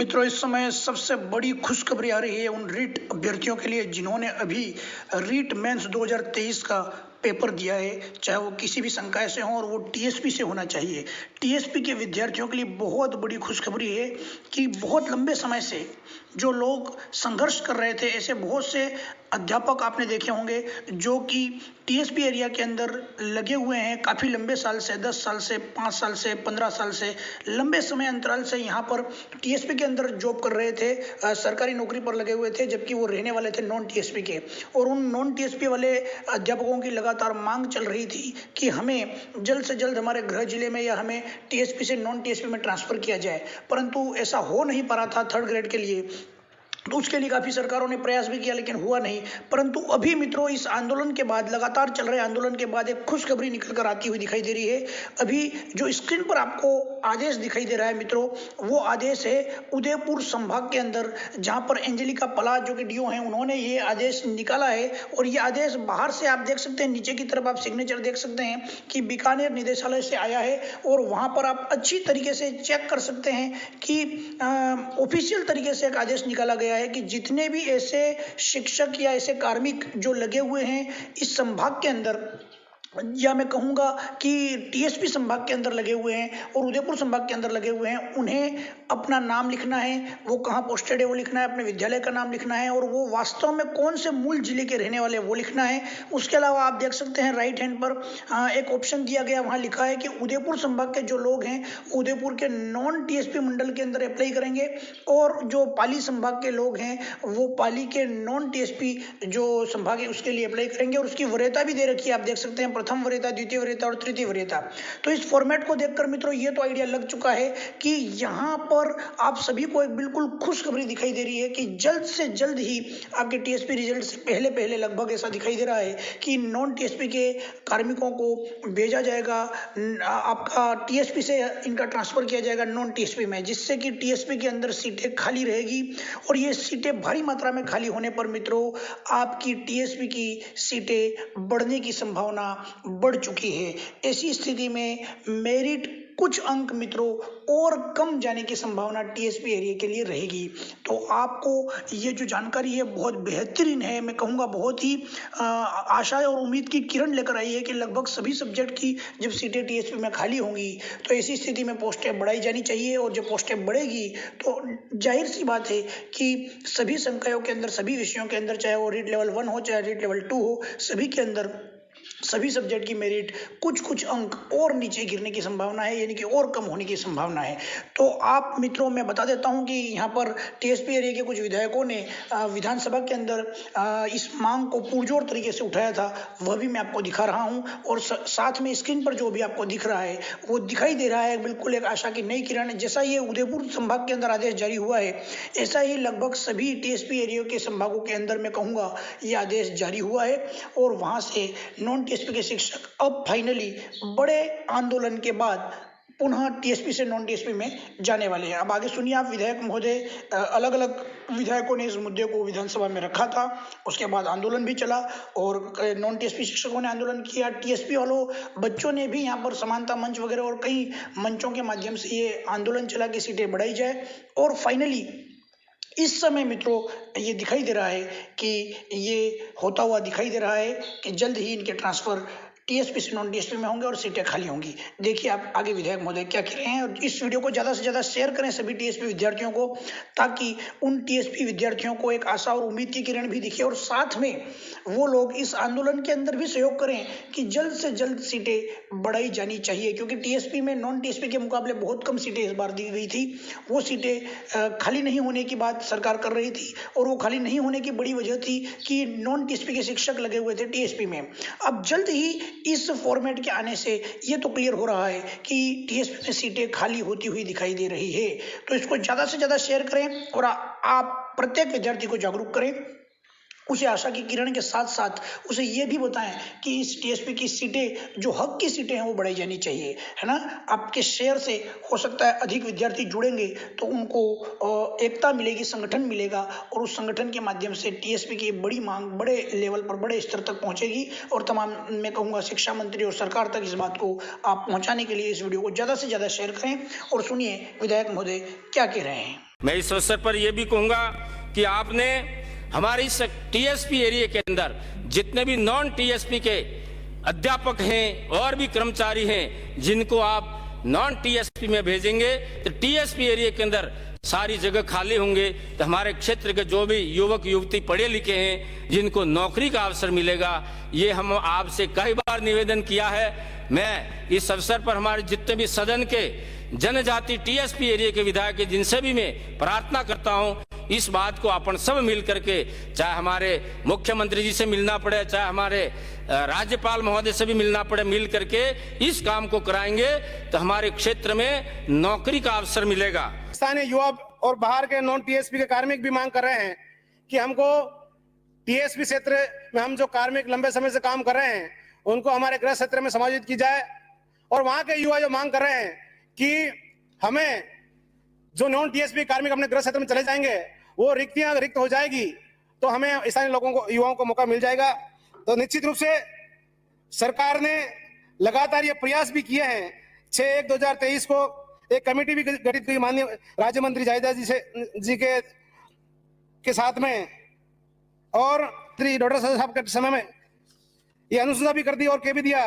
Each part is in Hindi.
मित्रों, इस समय सबसे बड़ी खुशखबरी आ रही है उन रीट अभ्यर्थियों के लिए जिन्होंने अभी रीट मेंस 2023 का पेपर दिया है, चाहे वो किसी भी संकाय से हो और वो टीएसपी से होना चाहिए। टीएसपी के विद्यार्थियों के लिए बहुत बड़ी खुशखबरी है कि बहुत लंबे समय से जो लोग संघर्ष कर रहे थे, ऐसे बहुत से अध्यापक आपने देखे होंगे जो कि टीएसपी एरिया के अंदर लगे हुए हैं काफ़ी लंबे साल से, 10 साल से, 5 साल से, 15 साल से, लंबे समय अंतराल से यहाँ पर टीएसपी के अंदर जॉब कर रहे थे, सरकारी नौकरी पर लगे हुए थे, जबकि वो रहने वाले थे नॉन टीएसपी के। और उन नॉन टीएसपी वाले अध्यापकों की लगातार मांग चल रही थी कि हमें जल्द से जल्द हमारे गृह जिले में या हमें टीएसपी से नॉन टीएसपी में ट्रांसफर किया जाए, परंतु ऐसा हो नहीं पा रहा था थर्ड ग्रेड के लिए। तो उसके लिए काफी सरकारों ने प्रयास भी किया लेकिन हुआ नहीं। परंतु अभी मित्रों, इस आंदोलन के बाद, लगातार चल रहे आंदोलन के बाद एक खुशखबरी निकल कर आती हुई दिखाई दे रही है। अभी जो स्क्रीन पर आपको आदेश दिखाई दे रहा है मित्रों, वो आदेश है उदयपुर संभाग के अंदर, जहां पर एंजेलिका पलाश जो कि डीओ हैं, उन्होंने ये आदेश निकाला है। और ये आदेश बाहर से आप देख सकते हैं, नीचे की तरफ आप सिग्नेचर देख सकते हैं कि बीकानेर निदेशालय से आया है। और वहां पर आप अच्छी तरीके से चेक कर सकते हैं कि ऑफिशियल तरीके से एक आदेश निकाला गया है कि जितने भी ऐसे शिक्षक या ऐसे कार्मिक जो लगे हुए हैं इस संभाग के अंदर, या मैं कहूंगा कि टीएसपी संभाग के अंदर लगे हुए हैं और उदयपुर संभाग के अंदर लगे हुए हैं, उन्हें अपना नाम लिखना है, वो कहाँ पोस्टेड है वो लिखना है, अपने विद्यालय का नाम लिखना है और वो वास्तव में कौन से मूल जिले के रहने वाले वो लिखना है। उसके अलावा आप देख सकते हैं राइट हैंड पर एक ऑप्शन दिया गया, वहां लिखा है कि उदयपुर संभाग के जो लोग हैं उदयपुर के नॉन टीएसपी मंडल के अंदर अप्लाई करेंगे और जो पाली संभाग के लोग हैं वो पाली के नॉन टीएसपी जो संभाग है उसके लिए अप्लाई करेंगे। और उसकी वरीयता भी दे रखी है, आप देख सकते हैं, प्रथम वरीयता, द्वितीय वरीयता और तृतीय वरीयता। तो इस फॉर्मेट को देखकर मित्रों ये तो आइडिया लग चुका है कि यहाँ पर आप सभी को एक बिल्कुल खुशखबरी दिखाई दे रही है कि जल्द से जल्द ही आपके टीएसपी रिजल्ट से पहले पहले, लगभग ऐसा दिखाई दे रहा है कि नॉन टीएसपी के कार्मिकों को भेजा जाएगा, आपका टीएसपी से इनका ट्रांसफर किया जाएगा नॉन टीएसपी में, जिससे कि टीएसपी के अंदर सीटें खाली रहेगी। और ये सीटें भारी मात्रा में खाली होने पर मित्रों आपकी टीएसपी की सीटें बढ़ने की संभावना बढ़ चुकी है। ऐसी स्थिति में मेरिट कुछ अंक मित्रों और कम जाने की संभावना टीएसपी एरिया के लिए रहेगी। तो आपको ये जो जानकारी है बहुत बेहतरीन है, मैं कहूँगा बहुत ही आशा और उम्मीद की किरण लेकर आई है कि लगभग सभी सब्जेक्ट की जब सीटें टीएसपी में खाली होंगी तो ऐसी स्थिति में पोस्टें बढ़ाई जानी चाहिए। और जब पोस्टें बढ़ेगी तो जाहिर सी बात है कि सभी संकायों के अंदर, सभी विषयों के अंदर, चाहे वो रीट लेवल 1 हो चाहे रीट लेवल 2 हो, सभी के अंदर सभी सब्जेक्ट की मेरिट कुछ कुछ अंक और नीचे गिरने की संभावना है, यानी कि और कम होने की संभावना है। तो आप मित्रों, मैं बता देता हूं कि यहाँ पर टीएसपी एरिया के कुछ विधायकों ने विधानसभा के अंदर इस मांग को पुरजोर तरीके से उठाया था, वह भी मैं आपको दिखा रहा हूं। और साथ में स्क्रीन पर जो भी आपको दिख रहा है वो दिखाई दे रहा है बिल्कुल एक आशा की नई किरण। जैसा ये उदयपुर संभाग के अंदर आदेश जारी हुआ है, ऐसा ही लगभग सभी टीएसपी एरिया के संभागों के अंदर मैं कहूँगा ये आदेश जारी हुआ है। और वहां से नॉन टीएसपी के शिक्षक अब फाइनली बड़े आंदोलन के बाद पुनः टीएसपी से नॉन टीएसपी में जाने वाले हैं। अब आगे सुनिए आप, विधायक महोदय, अलग अलग विधायकों ने इस मुद्दे को विधानसभा में रखा था, उसके बाद आंदोलन भी चला और नॉन टीएसपी शिक्षकों ने आंदोलन किया, टीएसपी वालों बच्चों ने भी यहाँ पर समानता मंच वगैरह और कई मंचों के माध्यम से ये आंदोलन चला कि सीटें बढ़ाई जाए। और फाइनली इस समय मित्रों ये दिखाई दे रहा है कि ये होता हुआ दिखाई दे रहा है कि जल्द ही इनके ट्रांसफर टीएसपी से नॉन टीएसपी में होंगे और सीटें खाली होंगी। देखिए आप आगे विधायक महोदय क्या कह रहे हैं। और इस वीडियो को ज्यादा से ज्यादा शेयर करें सभी टीएसपी विद्यार्थियों को, ताकि उन टीएसपी विद्यार्थियों को एक आशा और उम्मीद की किरण भी दिखे और साथ में वो लोग इस आंदोलन के अंदर भी सहयोग करें कि जल्द से जल्द सीटें बढ़ाई जानी चाहिए। क्योंकि टीएसपी में नॉन टीएसपी के मुकाबले बहुत कम सीटें इस बार दी गई थी। वो सीटें खाली नहीं होने की बात सरकार कर रही थी और वो खाली नहीं होने की बड़ी वजह थी कि नॉन टीएसपी के शिक्षक लगे हुए थे टीएसपी में। अब जल्द ही इस फॉर्मेट के आने से ये तो क्लियर हो रहा है कि टीएसपी में सीटें खाली होती हुई दिखाई दे रही है। तो इसको ज्यादा से ज्यादा शेयर करें और आप प्रत्येक विद्यार्थी को जागरूक करें, उसे आशा की किरण के साथ साथ उसे ये भी बताएं कि इस टीएसपी की सीटें, जो हक की सीटें हैं, वो बढ़ाई जानी चाहिए, है ना। आपके शेयर से हो सकता है अधिक विद्यार्थी जुड़ेंगे तो उनको एकता मिलेगी, संगठन मिलेगा और उस संगठन के माध्यम से टीएसपी की बड़ी मांग बड़े लेवल पर, बड़े स्तर तक पहुंचेगी। और तमाम, मैं कहूँगा, शिक्षा मंत्री और सरकार तक इस बात को आप पहुंचाने के लिए इस वीडियो को ज़्यादा से ज़्यादा शेयर करें। और सुनिए विधायक महोदय क्या कह रहे हैं। मैं इस अवसर पर यह भी कहूंगा कि आपने हमारे इस टीएसपी एरिया के अंदर जितने भी नॉन टीएसपी के अध्यापक हैं और भी कर्मचारी हैं जिनको आप नॉन टीएसपी में भेजेंगे तो टीएसपी एरिया के अंदर सारी जगह खाली होंगे, तो हमारे क्षेत्र के जो भी युवक युवती पढ़े लिखे हैं जिनको नौकरी का अवसर मिलेगा। ये हम आपसे कई बार निवेदन किया है। मैं इस अवसर पर हमारे जितने भी सदन के जनजाति टीएसपी एरिया के विधायक जिनसे भी मैं प्रार्थना करता हूं, इस बात को अपन सब मिल करके, चाहे हमारे मुख्यमंत्री जी से मिलना पड़े, चाहे हमारे राज्यपाल महोदय से भी मिलना पड़े, मिल करके इस काम को कराएंगे तो हमारे क्षेत्र में नौकरी का अवसर मिलेगा। स्थानीय युवा और बाहर के नॉन टीएसपी के कार्मिक भी मांग कर रहे हैं कि हमको टीएसपी क्षेत्र में हम जो कार्मिक लंबे समय से काम कर रहे हैं उनको हमारे गृह क्षेत्र में समायोजित की जाए। और वहां के युवा जो मांग कर रहे हैं कि हमें जो नॉन टीएसपी कार्मिक अपने गृह क्षेत्र में चले जाएंगे वो रिक्तियां रिक्त हो जाएगी तो हमें स्थानीय लोगों को, युवाओं को मौका मिल जाएगा। तो निश्चित रूप से सरकार ने लगातार ये प्रयास भी किए हैं। 6/1/2023 को एक कमेटी भी गठित की माननीय राज्य मंत्री जायदा जी के साथ में, और डॉक्टर साहब के समय में ये अनुशंसा भी कर दी और कह भी दिया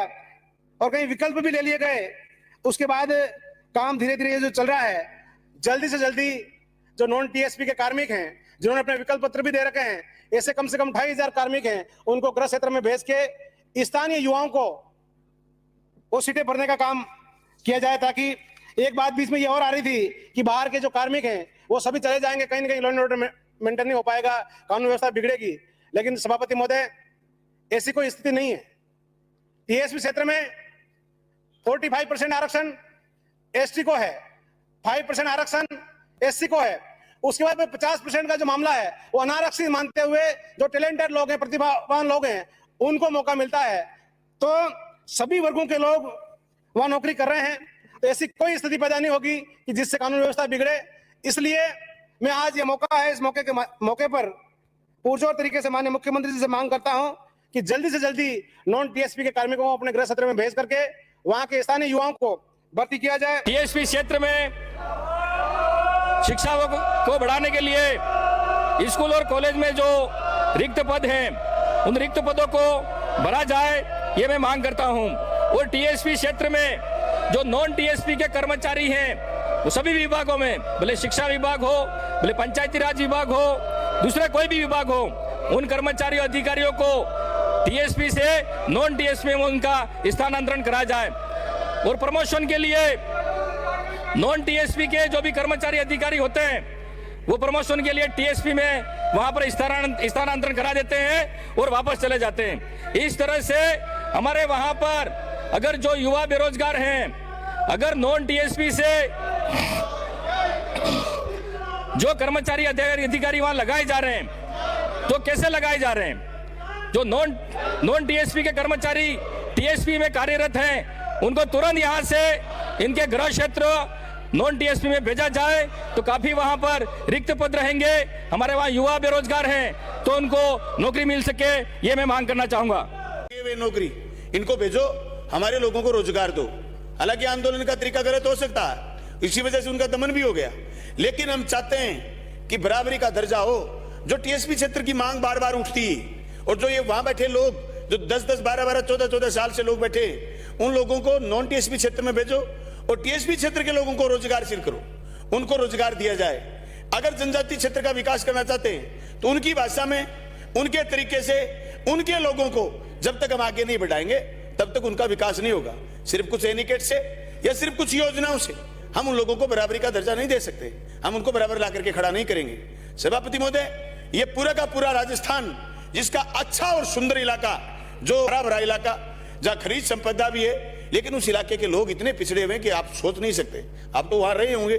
और कई विकल्प भी ले लिए गए। उसके बाद काम धीरे धीरे जो चल रहा है, जल्दी से जल्दी जो नॉन टीएसपी के कार्मिक हैं जिन्होंने अपने विकल्प पत्र भी दे रखे हैं, ऐसे कम से कम 2500 कार्मिक हैं, उनको गृह क्षेत्र में भेज के स्थानीय युवाओं को वो सीटें भरने का काम किया जाए। ताकि एक बात बीच में ये और आ रही थी कि बाहर के जो कार्मिक हैं वो सभी चले जाएंगे, कहीं ना कहीं लॉ एंड ऑर्डर मेंटेन नहीं हो पाएगा, कानून व्यवस्था बिगड़ेगी। लेकिन सभापति महोदय, ऐसी कोई स्थिति नहीं है। टीएसपी क्षेत्र में 45% आरक्षण एसटी को है, 5% आरक्षण एससी को है। उसके बाद 50% का जो मामला है वो अनारक्षित मानते हुए जो टैलेंटेड लोग हैं, प्रतिभावान लोग हैं, उनको मौका मिलता है। तो सभी वर्गों के लोग वहां नौकरी कर रहे हैं, तो ऐसी कोई स्थिति पैदा नहीं होगी कि जिससे कानून व्यवस्था बिगड़े। इसलिए मैं आज ये मौका है, इस मौके पर पुरजोर तरीके से माननीय मुख्यमंत्री जी से मांग करता हूं कि जल्दी से जल्दी नॉन टीएसपी के कार्मिकों को अपने गृह क्षेत्र में भेज करके वहां के स्थानीय युवाओं को भर्ती किया जाए। टीएसपी क्षेत्र में शिक्षा को बढ़ाने के लिए स्कूल और कॉलेज में जो रिक्त पद हैं उन रिक्त पदों को भरा जाए, ये मैं मांग करता हूं। और टीएसपी क्षेत्र में जो नॉन टीएसपी के कर्मचारी हैं वो सभी विभागों में, भले शिक्षा विभाग हो, भले पंचायती राज विभाग हो, दूसरा कोई भी विभाग हो, उन कर्मचारियों अधिकारियों को टीएसपी से नॉन टीएसपी में उनका स्थानांतरण कराया जाए। और प्रमोशन के लिए नॉन टीएसपी के जो भी कर्मचारी अधिकारी होते हैं वो प्रमोशन के लिए टीएसपी में वहां पर स्थानांतरण करा देते हैं और वापस चले जाते हैं। इस तरह से हमारे वहां पर अगर जो युवा बेरोजगार हैं, अगर नॉन टीएसपी से जो कर्मचारी अधिकारी वहां लगाए जा रहे हैं तो कैसे लगाए जा रहे हैं? जो नॉन टीएसपी के कर्मचारी टीएसपी में कार्यरत हैं उनको तुरंत यहां से इनके गृह क्षेत्र नॉन टीएसपी में भेजा जाए तो काफी वहां पर रिक्त पद रहेंगे। हमारे वहां युवा बेरोजगार हैं तो उनको नौकरी मिल सके, ये मैं मांग करना चाहूंगा। वे नौकरी इनको भेजो, हमारे लोगों को रोजगार दो। हालांकि आंदोलन का तरीका गलत हो सकता है, इसी वजह से उनका दमन भी हो गया, लेकिन हम चाहते हैं कि बराबरी का दर्जा हो। जो टीएसपी क्षेत्र की मांग बार बार उठती है और जो ये वहां बैठे लोग जो 10-10, 12-12, 14-14 साल से लोग बैठे, उन लोगों को नॉन टीएसपी क्षेत्र में भेजो और टीएसपी क्षेत्र के लोगों को रोजगारशील करो, उनको रोजगार दिया जाए। अगर जनजाति क्षेत्र का विकास करना चाहते हैं तो उनकी भाषा में, उनके तरीके से, उनके लोगों को जब तक हम आगे नहीं बढ़ाएंगे तब तक उनका विकास नहीं होगा। सिर्फ कुछ एनिकेट से या सिर्फ कुछ योजनाओं से हम उन लोगों को बराबरी का दर्जा नहीं दे सकते, हम उनको बराबर ला करके खड़ा नहीं करेंगे। सभापति महोदय, ये पूरा का पूरा राजस्थान जिसका अच्छा और सुंदर इलाका, जो हरा भरा इलाका जहां खनिज संपदा भी है, लेकिन उस इलाके के लोग इतने पिछड़े हुए कि आप सोच नहीं सकते। आप तो वहां रहे होंगे,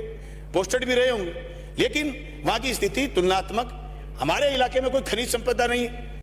पोस्टेड भी रहे होंगे, लेकिन वहां की स्थिति तुलनात्मक, हमारे इलाके में कोई खनिज संपदा नहीं है,